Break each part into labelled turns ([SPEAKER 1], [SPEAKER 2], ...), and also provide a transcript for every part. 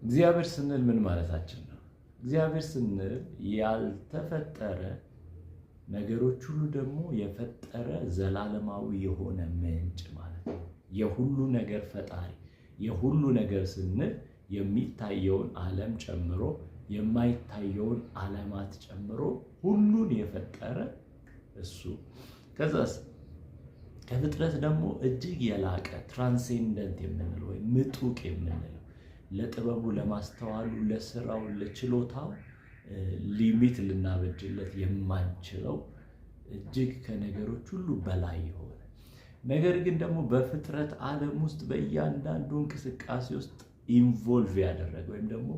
[SPEAKER 1] እግዚአብሔር ስንል ምን ማለታችን ነው? እግዚአብሔር ስንል ያልተፈጠረ ነገሮች ሁሉ ደግሞ የፈጠረ ዘላለማዊ የሆነ ምንጭ ማለት ነው። የሁሉ ነገር ፈጣሪ። የሁሉ ነገር ስንል የሚታየውን ዓለም ጨምሮ የማይታየውን ዓለማት ጨምሮ ሁሉን የፈጠረ እሱ። ከዛስ ከፍጥረት ደግሞ እጅግ የላቀ ትራንሴንደንት የምንለው ወይም ምጡቅ የምንለው ለጥበቡ፣ ለማስተዋሉ፣ ለስራው፣ ለችሎታው ሊሚት ልናበጅለት የማንችለው እጅግ ከነገሮች ሁሉ በላይ የሆነ ነገር ግን ደግሞ በፍጥረት ዓለም ውስጥ በእያንዳንዱ እንቅስቃሴ ውስጥ ኢንቮልቭ ያደረገ ወይም ደግሞ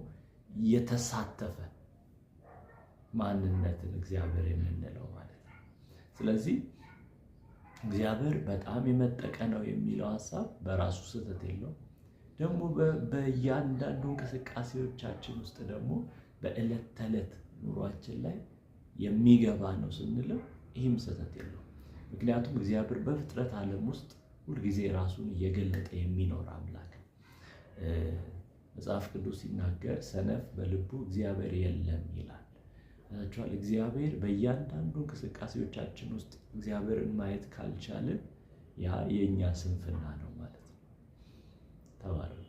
[SPEAKER 1] የተሳተፈ ማንነትን እግዚአብሔር የምንለው ማለት ነው። ስለዚህ እግዚአብሔር በጣም የመጠቀ ነው የሚለው ሐሳብ በራሱ ስህተት የለውም። ደግሞ በእያንዳንዱ እንቅስቃሴዎቻችን ውስጥ ደግሞ በዕለት ተዕለት ኑሯችን ላይ የሚገባ ነው ስንለው ይህም ስህተት የለውም። ምክንያቱም እግዚአብሔር በፍጥረት ዓለም ውስጥ ሁልጊዜ ራሱን እየገለጠ የሚኖር አምላክ። መጽሐፍ ቅዱስ ሲናገር ሰነፍ በልቡ እግዚአብሔር የለም ይላል። እግዚአብሔር በእያንዳንዱ እንቅስቃሴዎቻችን ውስጥ እግዚአብሔርን ማየት ካልቻልን ያ የእኛ ስንፍና ነው ማለት ነው። ተባረክ።